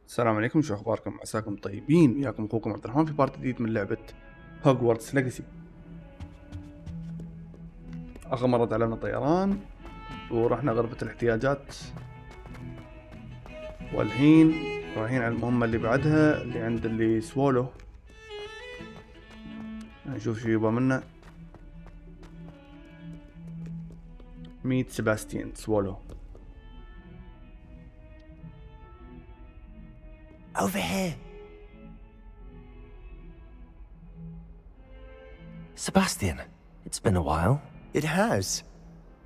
السلام عليكم، شو اخباركم؟ عساكم طيبين. وياكم اخوكم عبد الرحمن في بارت جديد من لعبه هوجوارتس ليجاسي. اخر مره تعلمنا طيران ورحنا غرفه الاحتياجات، والحين رايحين على المهمه اللي بعدها اللي عند اللي سوولو. نشوف شو يبغى منا. ميت سيباستيان سوولو. Over here. Sebastian, it's been a while. It has.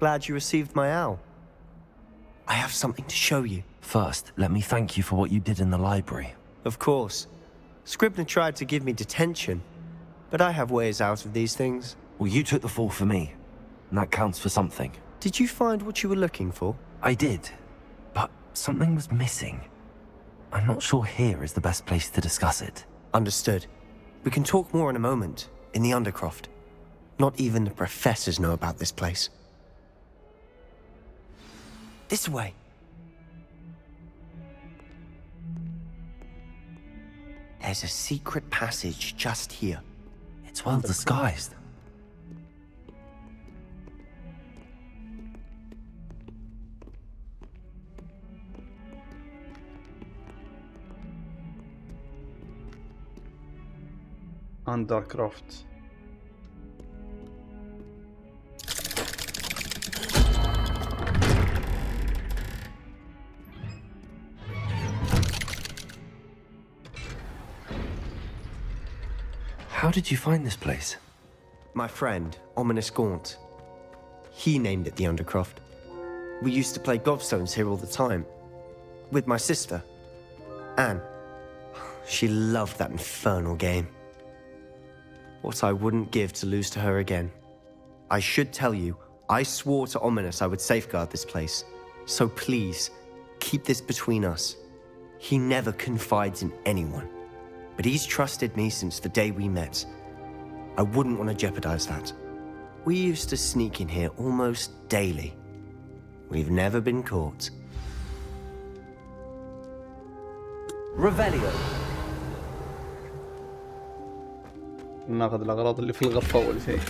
Glad you received my owl. I have something to show you. First, let me thank you for what you did in the library. Of course. Scribner tried to give me detention, but I have ways out of these things. Well, you took the fall for me, and that counts for something. Did you find what you were looking for? I did, but something was missing. I'm not sure here is the best place to discuss it. Understood. We can talk more in a moment, in the Undercroft. Not even the professors know about this place. This way. There's a secret passage just here. It's well disguised. Undercroft. How did you find this place? My friend, Ominous Gaunt. He named it the Undercroft. We used to play gobstones here all the time. With my sister, Anne. She loved that infernal game. What I wouldn't give to lose to her again. I should tell you, I swore to Ominous I would safeguard this place. So please, keep this between us. He never confides in anyone. But he's trusted me since the day we met. I wouldn't want to jeopardize that. We used to sneak in here almost daily. We've never been caught. Revelio. ناخذ الأغراض اللي في الغرفة أول شيء.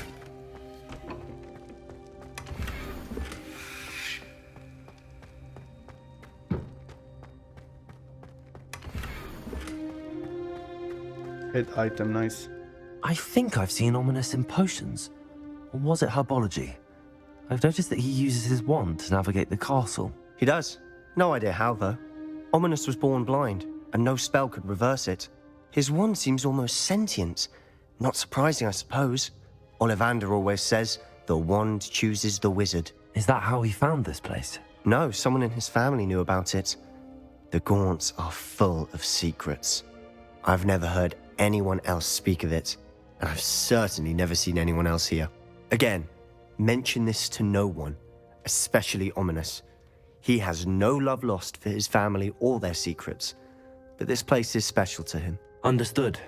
Hit item, nice. I think I've seen Ominous in potions. Or was it herbology? I've noticed that he uses his wand to navigate the castle. He does. No idea how, though. Ominous was born blind, and no spell could reverse it. His wand seems almost sentient. Not surprising, I suppose. Ollivander always says, the wand chooses the wizard. Is that how he found this place? No, someone in his family knew about it. The Gaunts are full of secrets. I've never heard anyone else speak of it, and I've certainly never seen anyone else here. Again, mention this to no one, especially Ominous. He has no love lost for his family or their secrets, but this place is special to him. Understood.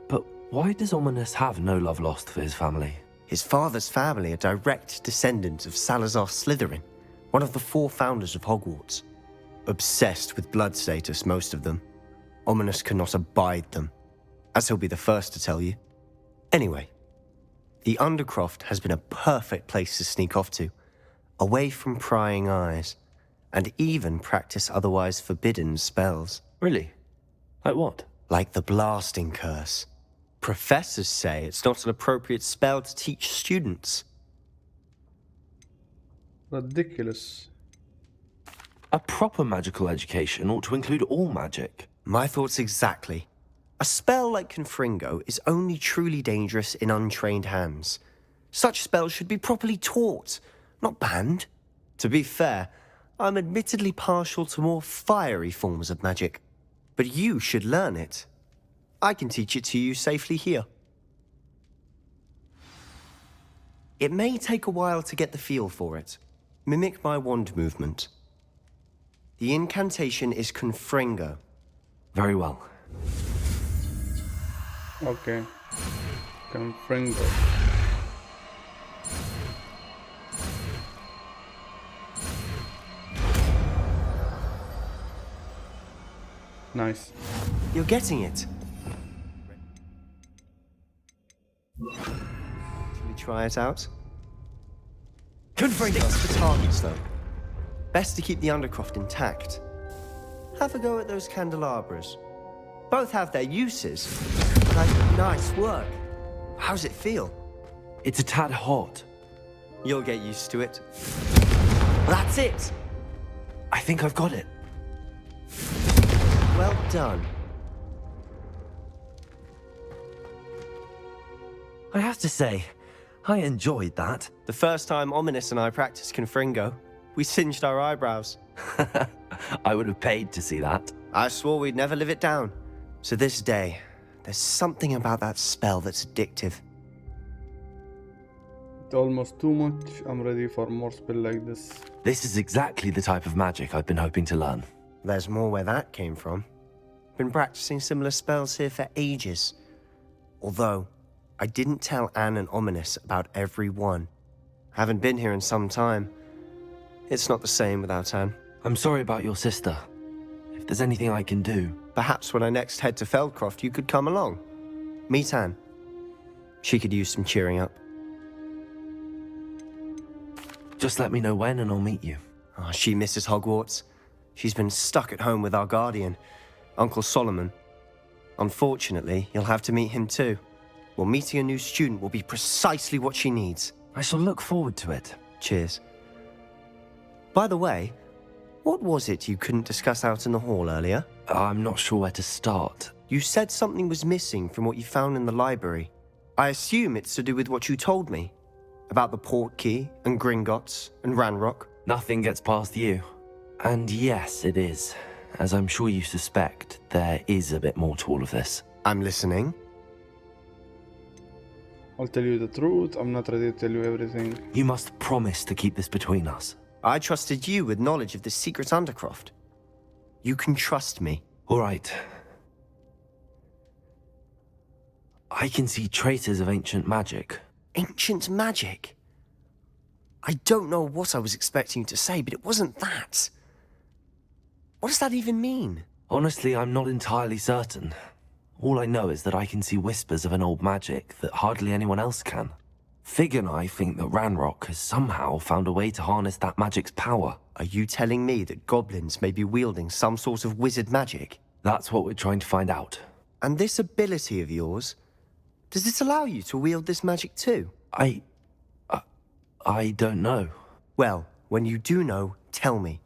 But why does Ominous have no love lost for his family? His father's family are direct descendants of Salazar Slytherin, one of the 4 founders of Hogwarts. Obsessed with blood status, most of them. Ominous cannot abide them, as he'll be the first to tell you. Anyway, the Undercroft has been a perfect place to sneak off to, away from prying eyes, and even practice otherwise forbidden spells. Really? Like what? Like the blasting curse. Professors say it's not an appropriate spell to teach students. Ridiculous. A proper magical education ought to include all magic. My thoughts exactly. A spell like Confringo is only truly dangerous in untrained hands. Such spells should be properly taught, not banned. To be fair, I'm admittedly partial to more fiery forms of magic. But you should learn it. I can teach it to you safely here. It may take a while to get the feel for it. Mimic my wand movement. The incantation is Confringo. Very well. Okay. Confringo. نايس. You're getting it. Should we try it out? Stick to the targets, though. Best to keep the Undercroft intact. Have a go at those candelabras. Both have their uses. Nice work. How's it feel? It's a tad hot. You'll get used to it. That's it. I think I've got it. Well done. I have to say, I enjoyed that. The first time Ominous and I practiced Confringo, we singed our eyebrows. I would have paid to see that. I swore we'd never live it down. To this day, there's something about that spell that's addictive. It's almost too much. I'm ready for more spell like this. This is exactly the type of magic I've been hoping to learn. There's more where that came from. Been practicing similar spells here for ages. Although, I didn't tell Anne and Ominous about every one. Haven't been here in some time. It's not the same without Anne. I'm sorry about your sister. If there's anything I can do... Perhaps when I next head to Feldcroft, you could come along. Meet Anne. She could use some cheering up. Just let me know when and I'll meet you. Oh, she misses Hogwarts. She's been stuck at home with our guardian, Uncle Solomon. Unfortunately, you'll have to meet him too. Well, meeting a new student will be precisely what she needs. I shall look forward to it. Cheers. By the way, what was it you couldn't discuss out in the hall earlier? I'm not sure where to start. You said something was missing from what you found in the library. I assume it's to do with what you told me. About the Portkey and Gringotts and Ranrock. Nothing gets past you. And yes, it is. As I'm sure you suspect, there is a bit more to all of this. I'm listening. I'll tell you the truth. I'm not ready to tell you everything. You must promise to keep this between us. I trusted you with knowledge of the secret Undercroft. You can trust me. All right. I can see traces of ancient magic. Ancient magic? I don't know what I was expecting you to say, but it wasn't that. What does that even mean? Honestly, I'm not entirely certain. All I know is that I can see whispers of an old magic that hardly anyone else can. Fig and I think that Ranrock has somehow found a way to harness that magic's power. Are you telling me that goblins may be wielding some sort of wizard magic? That's what we're trying to find out. And this ability of yours, does it allow you to wield this magic too? I don't know. Well, when you do know, tell me.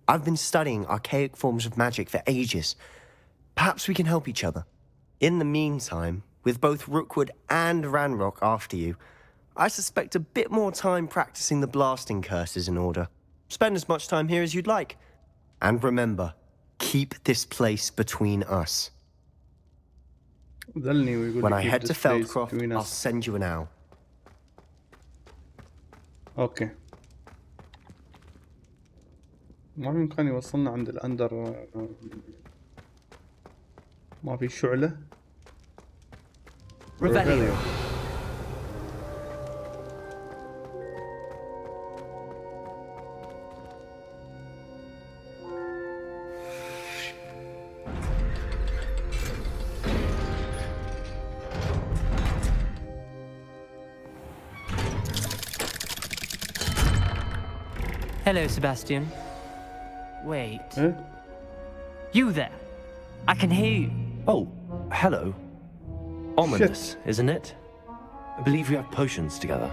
I've been studying archaic forms of magic for ages. Perhaps we can help each other. In the meantime, with both Rookwood and Ranrock after you, I suspect a bit more time practicing the blasting curses in order. Spend as much time here as you'd like. And remember, keep this place between us. When I head to Feldcroft, I'll send you an owl. اوكي. ما بإمكاني يوصلنا عند الأندر. ما في شعلة. Revelio. Hello, Sebastian. Wait. إيه؟ You there? I can hear you. Oh, hello. Ominous, isn't it? I believe we have potions together.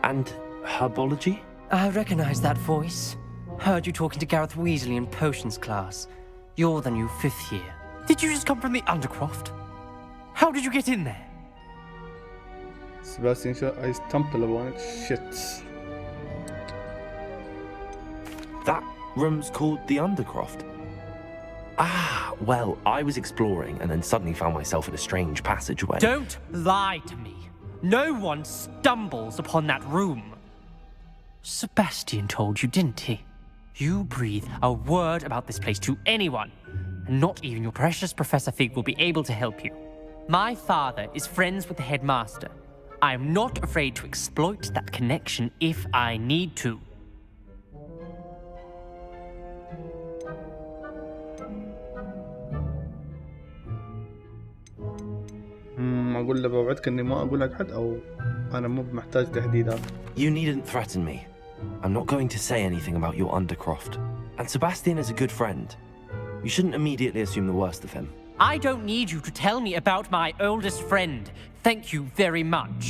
And herbology? I recognize that voice. Heard you talking to Gareth Weasley in potions class. You're the new 5th year. Did you just come from the Undercroft? How did you get in there? Sebastian, I stumble upon it. Shit. That room's called the Undercroft. Ah, well, I was exploring and then suddenly found myself in a strange passageway. Don't lie to me. No one stumbles upon that room. Sebastian told you, didn't he? You breathe a word about this place to anyone, and not even your precious Professor Fig will be able to help you. My father is friends with the headmaster. I am not afraid to exploit that connection if I need to. اقول له بوعدك اني ما اقول لك حد، او انا مو محتاج تهديدات؟ You needn't threaten me. I'm not going to say anything about your Undercroft. And Sebastian is a good friend. You shouldn't immediately assume the worst of him. I don't need you to tell me about my oldest friend. Thank you very much.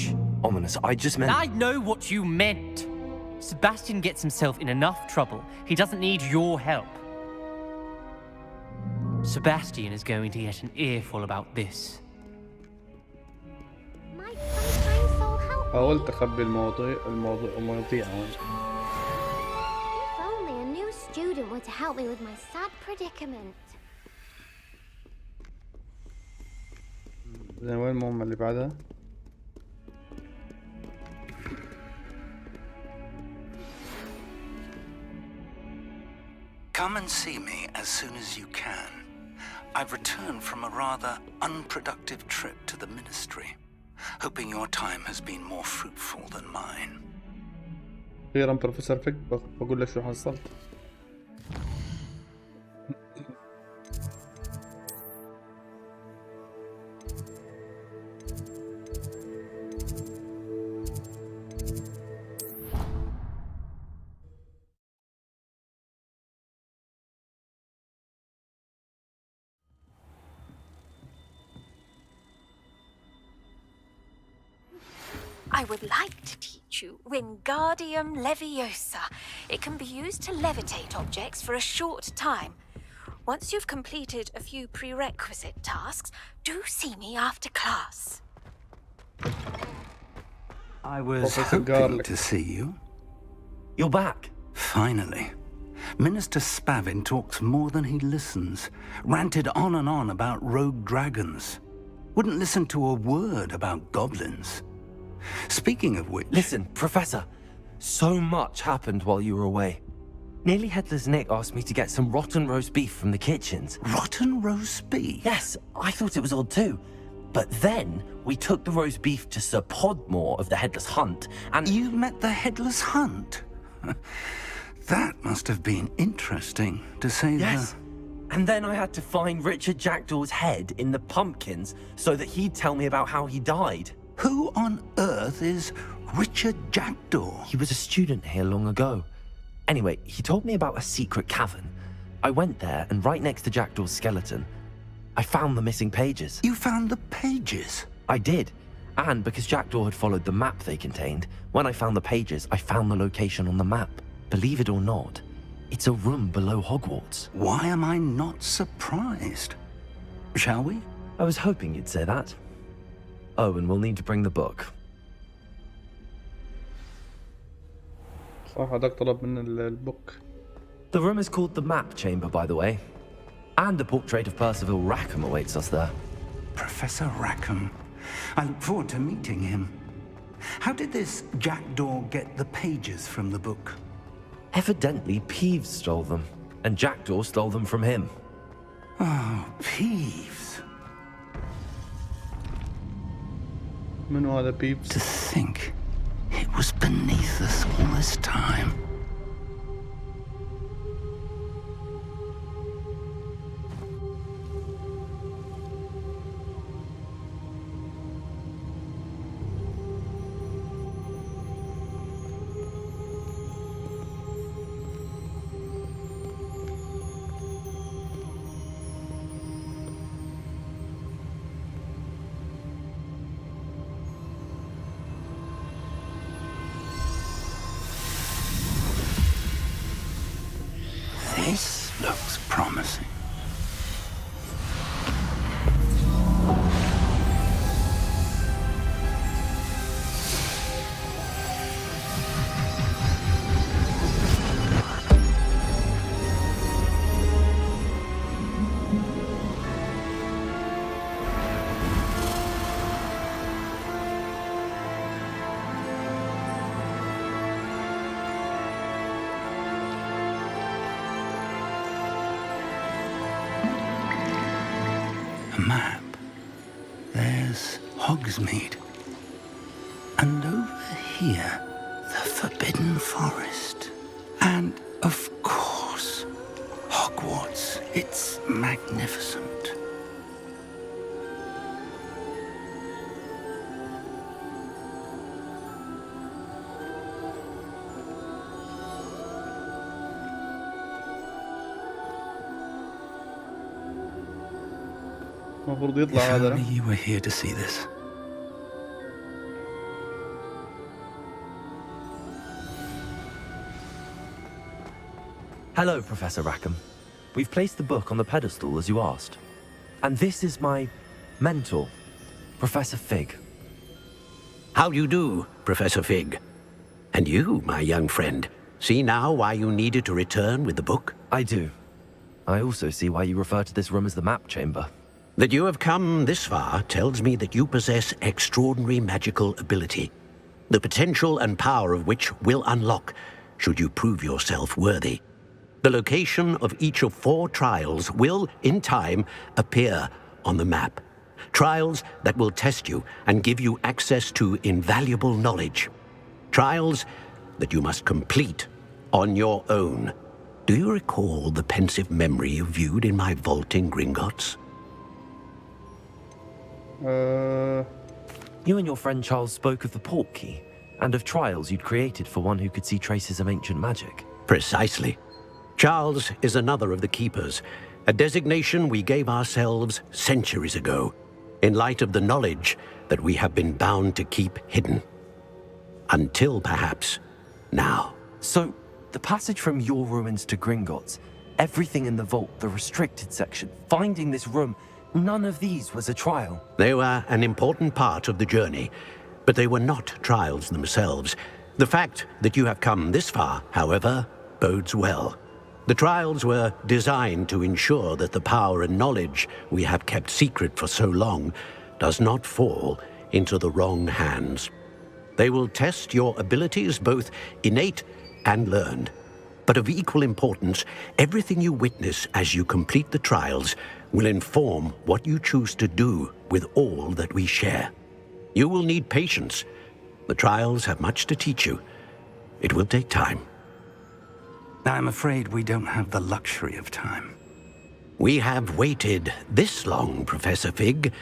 Ominous, I just meant... I know what you meant. Sebastian gets himself in enough trouble. He doesn't need your help. Sebastian is going to get an earful about this. My sunshine soul, help me. حاولت اخبي المواضيع If only a new student were to help me with my sad predicament. زين، وين المهمة اللي بعدها؟ Come and see me as soon as you can. I've returned from a rather unproductive trip to the ministry, hoping your time has been more fruitful than mine. أخيرا بروفيسور فيك، بقول لك شو حصلت. I would like to teach you Wingardium Leviosa. It can be used to levitate objects for a short time. Once you've completed a few prerequisite tasks, do see me after class. I was Professor hoping Garlic. to see you. You're back. Finally. Minister Spavin talks more than he listens. Ranted on and on about rogue dragons. Wouldn't listen to a word about goblins. Speaking of which... Listen, Professor. So much happened while you were away. Nearly Headless Nick asked me to get some rotten roast beef from the kitchens. Rotten roast beef? Yes, I thought it was odd too. But then we took the roast beef to Sir Podmore of the Headless Hunt, and... You met the Headless Hunt? That must have been interesting, to say the... Yes. And then I had to find Richard Jackdaw's head in the pumpkins so that he'd tell me about how he died. Who on earth is Richard Jackdaw? He was a student here long ago. Anyway, he told me about a secret cavern. I went there, and right next to Jackdaw's skeleton, I found the missing pages. You found the pages? I did. And because Jackdaw had followed the map they contained, when I found the pages, I found the location on the map. Believe it or not, it's a room below Hogwarts. Why am I not surprised? Shall we? I was hoping you'd say that. Oh, and we'll need to bring the book. صح، هذاك طلب من البوك. The room is called the Map Chamber, by the way. And a portrait of Percival Rackham awaits us there. Professor Rackham. I look forward to meeting him. How did this Jackdaw get the pages from the book? Evidently, Peeves stole them, and Jackdaw stole them from him. Oh, Peeves. منو هذا بيبس؟ To think it was beneath us all this time. This looks promising. Map. There's Hogsmeade. And over here, the Forbidden Forest. And, of course, Hogwarts. It's magnificent. المفروض يطلع هذا. Only you were here to see this. Hello, Professor Rackham. We've placed the book on the pedestal as you asked. And this is my mentor, Professor Fig. How do you do, Professor Fig? And you, my young friend, see now why you needed to return with the book? I do. I also see why you refer to this room as the map chamber. That you have come this far tells me that you possess extraordinary magical ability, the potential and power of which will unlock should you prove yourself worthy. The location of each of 4 trials will, in time, appear on the map. Trials that will test you and give you access to invaluable knowledge. Trials that you must complete on your own. Do you recall the pensive memory you viewed in my vault in Gringotts? You and your friend Charles spoke of the port key and of trials you'd created for one who could see traces of ancient magic. Precisely. Charles is another of the Keepers, a designation we gave ourselves centuries ago, in light of the knowledge that we have been bound to keep hidden. Until, perhaps, now. So, the passage from your ruins to Gringotts, everything in the vault, the restricted section, finding this room, none of these was a trial. They were an important part of the journey, but they were not trials themselves. The fact that you have come this far, however, bodes well. The trials were designed to ensure that the power and knowledge we have kept secret for so long does not fall into the wrong hands. They will test your abilities, both innate and learned. But of equal importance, everything you witness as you complete the trials will inform what you choose to do with all that we share. You will need patience. The trials have much to teach you. It will take time. I'm afraid we don't have the luxury of time. We have waited this long, Professor Fig.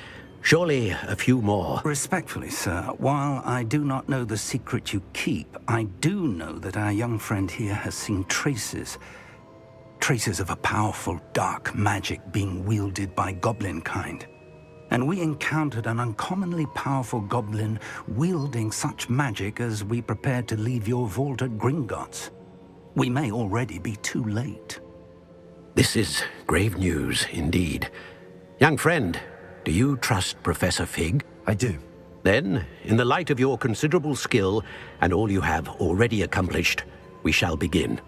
Surely a few more. Respectfully, sir, while I do not know the secret you keep, I do know that our young friend here has seen traces of a powerful dark magic being wielded by goblin kind. And we encountered an uncommonly powerful goblin wielding such magic as we prepared to leave your vault at Gringotts. We may already be too late. This is grave news indeed. Young friend, do you trust Professor Fig? I do. Then, in the light of your considerable skill and all you have already accomplished, we shall begin.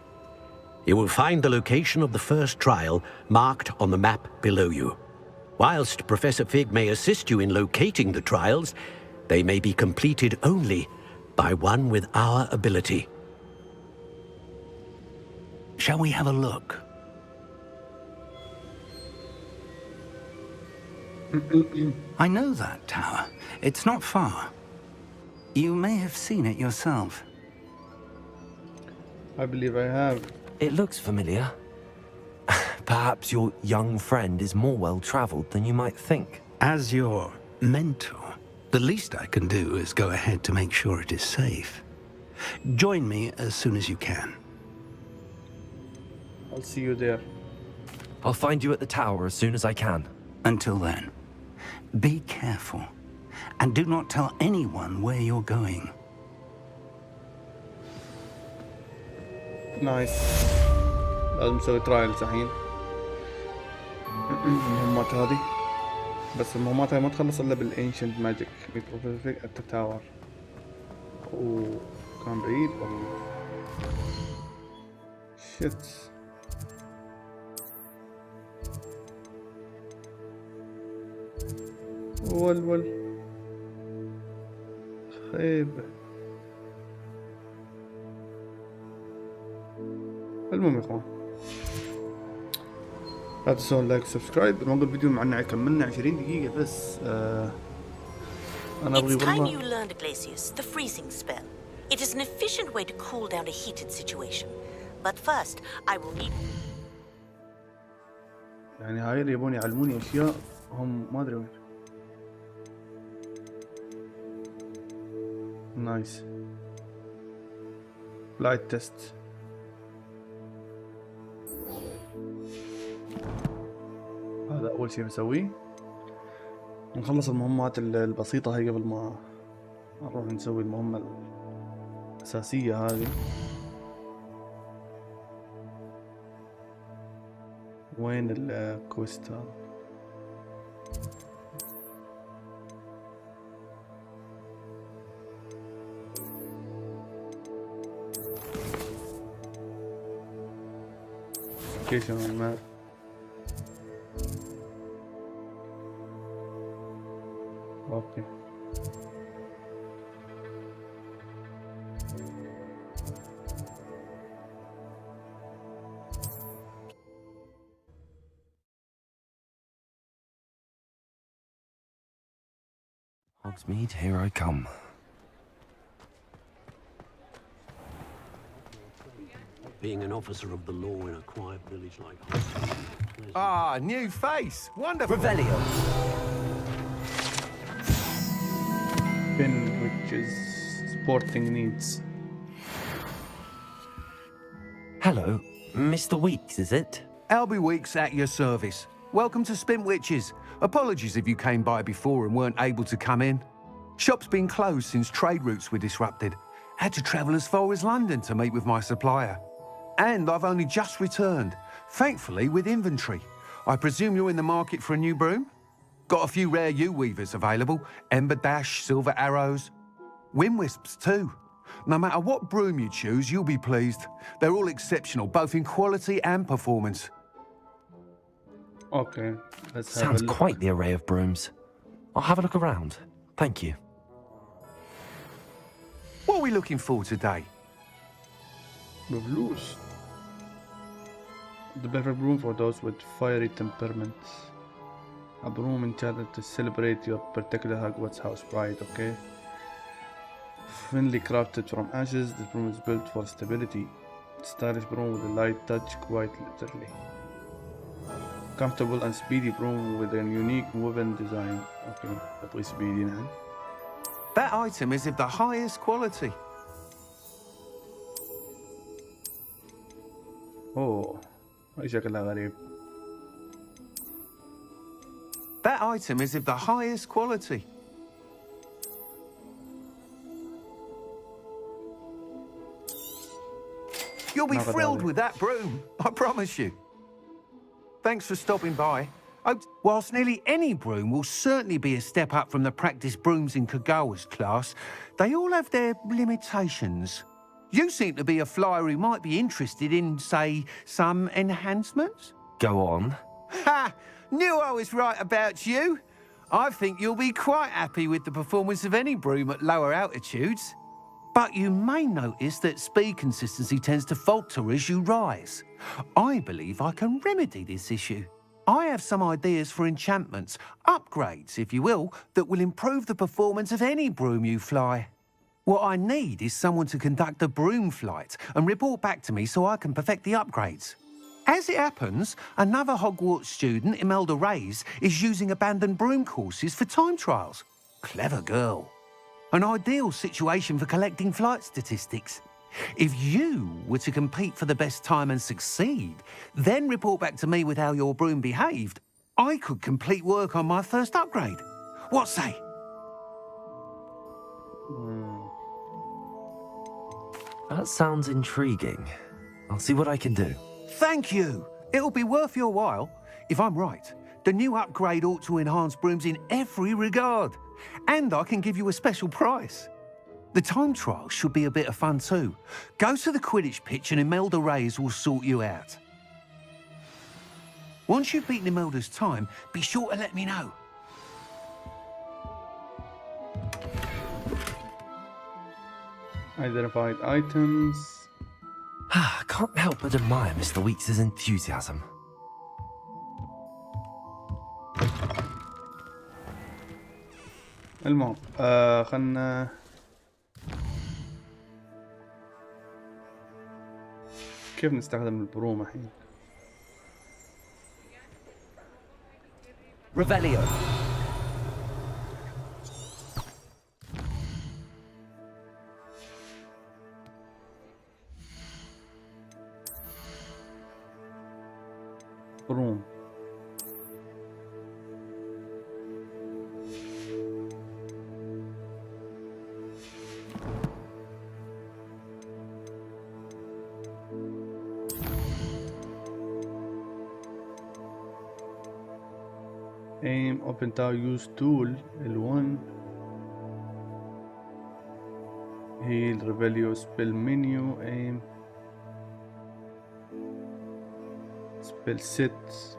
You will find the location of the first trial marked on the map below you. Whilst Professor Fig may assist you in locating the trials, they may be completed only by one with our ability. Shall we have a look? I know that tower. It's not far. You may have seen it yourself. I believe I have. It looks familiar. Perhaps your young friend is more well-traveled than you might think. As your mentor, the least I can do is go ahead to make sure it is safe. Join me as soon as you can. I'll see you there. I'll find you at the tower as soon as I can. Until then, be careful and do not tell anyone where you're going. نايس. لازم نسوي ترايلز الحين. المهمات هذه، بس المهمات هاي ما تخلص الا بالانشنت ماجيك بروفيسور ات تاور. وكان بعيد والله. شيت. ول خيبة. المهم يا اخوان، لا تنسون لايك وسبسكرايب. بنوقف الفيديو مع انه كملنا 20 دقيقة بس. انا ابغي It's time والله. you learned, Glacius, the freezing spell. It is an efficient way to cool down a heated situation. But first, I will need... يعني هاي اللي يبون يعلموني اشياء هم ما ادري وين. نايس. لايت تيست. هذا اول شيء بسويه. نخلص المهمات البسيطة هاي قبل ما نروح نسوي المهمة الأساسية هذه. وين الكويست هذا؟ لوكيشن on the map. اوكي. Hogsmeade, here I come. Being an officer of the law in a quiet village like Hogwarts. Ah, new face. Wonderful. Revelio. Pin which is sporting needs. Hello, Mr. Weeks, is it? Albie Weeks at your service. Welcome to Spintwitches. Apologies if you came by before and weren't able to come in. Shop's been closed since trade routes were disrupted. Had to travel as far as London to meet with my supplier. And I've only just returned, thankfully with inventory. I presume you're in the market for a new broom? Got a few rare yew-weavers available, Ember Dash, Silver Arrows. Wind-wisps too. No matter what broom you choose, you'll be pleased. They're all exceptional, both in quality and performance. Okay, let's have Sounds a look. quite the array of brooms. I'll have a look around. Thank you. What are we looking for today? بفلوس. The better broom for those with fiery temperaments. A broom intended to celebrate your particular Hogwarts house pride, okay? Finely crafted from ashes, this broom is built for stability. Stylish broom with a light touch, quite literally. Comfortable and speedy broom with a unique woven design. Okay, تبغي speedy نعم. That item is of the highest quality. اوه هاي شكلها غريب. That item is of the highest quality. You'll be Never thrilled doubt it. with that broom, I promise you. Thanks for stopping by. Whilst nearly any broom will certainly be a step up from the practice brooms in Kagawa's class, they all have their limitations. You seem to be a flyer who might be interested in, say, some enhancements? Go on. Ha! Knew I was right about you. I think you'll be quite happy with the performance of any broom at lower altitudes. But you may notice that speed consistency tends to falter as you rise. I believe I can remedy this issue. I have some ideas for enchantments, upgrades, if you will, that will improve the performance of any broom you fly. What I need is someone to conduct a broom flight and report back to me so I can perfect the upgrades. As it happens, another Hogwarts student, Imelda Reyes, is using abandoned broom courses for time trials. Clever girl. An ideal situation for collecting flight statistics. If you were to compete for the best time and succeed, then report back to me with how your broom behaved, I could complete work on my first upgrade. What say? That sounds intriguing. I'll see what I can do. Thank you. It'll be worth your while. If I'm right, the new upgrade ought to enhance brooms in every regard. And I can give you a special price. The time trial should be a bit of fun too. Go to the Quidditch pitch and Imelda Reyes will sort you out. Once you've beaten Imelda's time, be sure to let me know. Identified items. I can't help but admire Mr. Weeks' enthusiasm. المهم خلنا كيف نستخدم البروم الحين؟ Revelio. بروم aim open tab use tool ال1 heal rebellion spell menu aim spell set.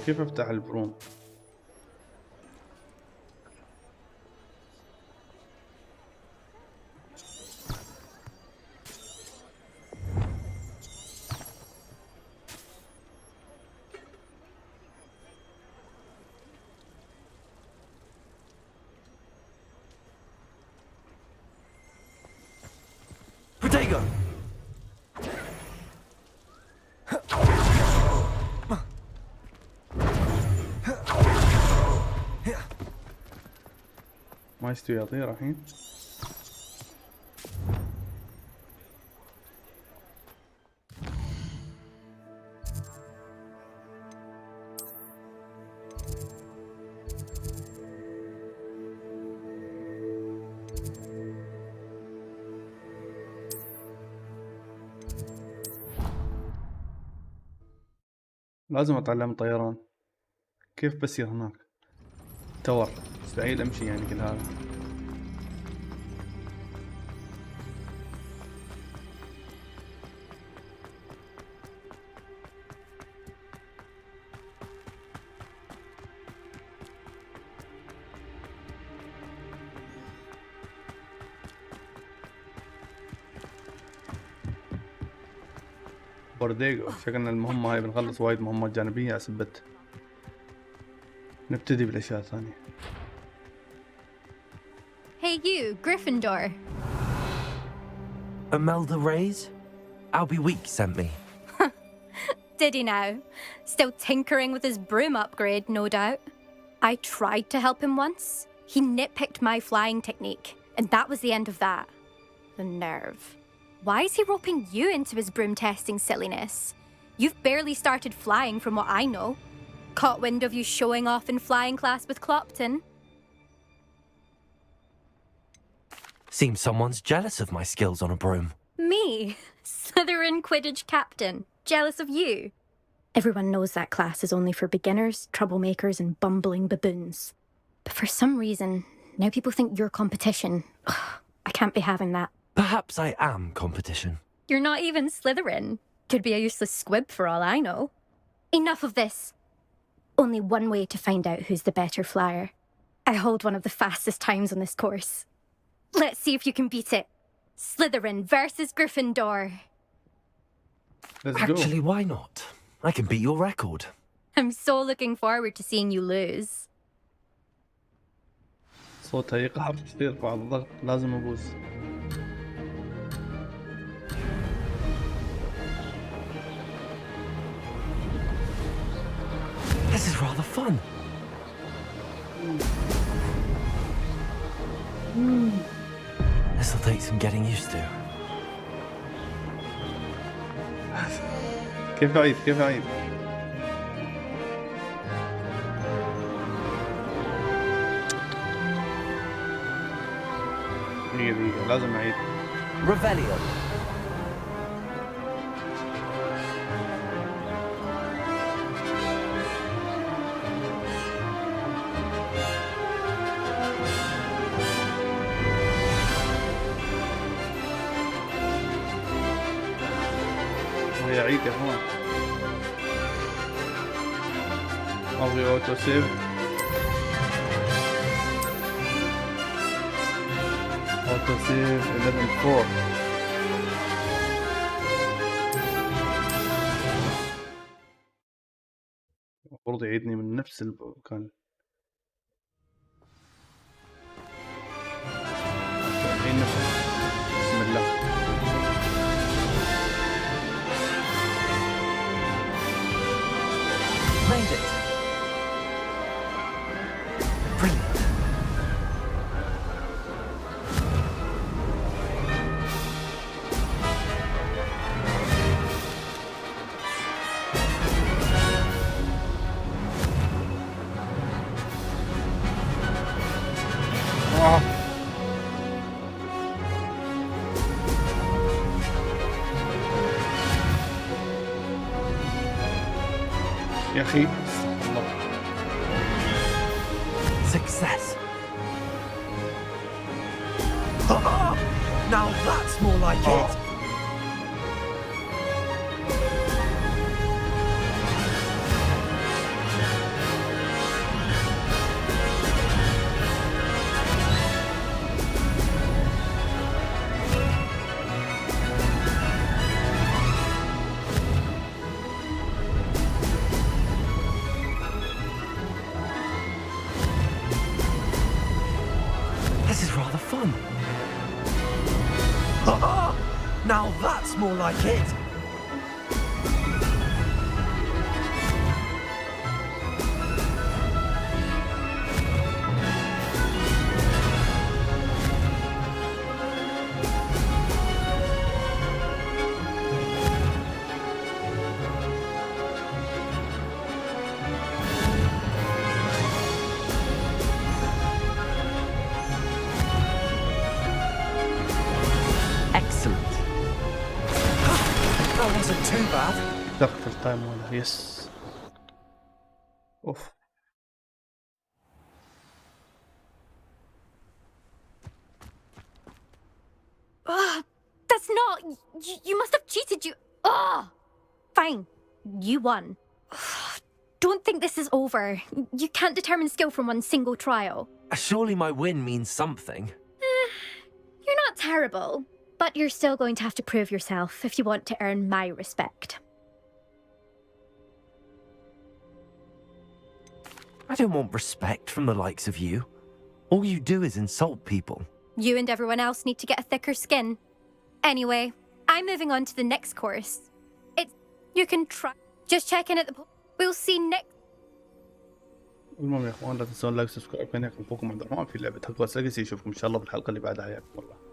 كيف افتح البروم؟ Protego! ما يستوي يطير الحين. لازم اتعلم طيران. كيف بصير هناك؟ تور مستحيل امشي يعني كل هذا. بورديجو شكلنا المهمة هاي بنخلص وايد مهمات جانبية عسبت نبتدي بالاشياء الثانية. Hey you, Gryffindor. Imelda Reyes? Albie Week sent me. Did he now? Still tinkering with his broom upgrade, no doubt. I tried to help him once. He nitpicked my flying technique, and that was the end of that. The nerve. Why is he roping you into his broom testing silliness? You've barely started flying from what I know. Caught wind of you showing off in flying class with Clopton. Seems someone's jealous of my skills on a broom. Me? Slytherin Quidditch captain. Jealous of you? Everyone knows that class is only for beginners, troublemakers and bumbling baboons. But for some reason, now people think you're competition. Ugh, I can't be having that. Perhaps I am competition. You're not even Slytherin. Could be a useless squib for all I know. Enough of this. Only one way to find out who's the better flyer. I hold one of the fastest times on this course. Let's see if you can beat it. Slytherin versus Gryffindor. Let's Actually, go. why not? I can beat your record. I'm so looking forward to seeing you lose. صوتها يقهر كثير بعد الضغط لازم ابوس. This is rather fun. This'll take some getting used to. كيف أعيد كيف أعيد؟ دقيقة لازم أعيد. Revelio. يعيد يا اخوان. ابغي اوتو سيف. اوتو سيف 11.4. المفروض يعيدني من نفس المكان. الحين بسم الله. Made it. Brilliant. يا أخي استغفر الله. Success. Now that's more like it. This is rather fun. Now that's more like it. Excellent. That wasn't too bad. دقت التايم ولا يس. اوف. That's not. You must have cheated. Fine. You won. Don't think this is over. You can't determine skill from one single trial. Surely my win means something. You're not terrible, but you're still going to have to prove yourself if you want to earn my respect. I don't want respect from the likes of you. All you do is insult people. You and everyone else need to get a thicker skin. Anyway, I'm moving on to the next course. You can try. Just check in at the. We'll see next. المهم يا اخوان لا تنسون لايك وسبسكرايب. كان ياكم بوكم عبد الرحمن في لعبة هوجوارتس ليجاسي. اشوفكم ان شاء الله في الحلقة اللي بعدها. حياكم الله.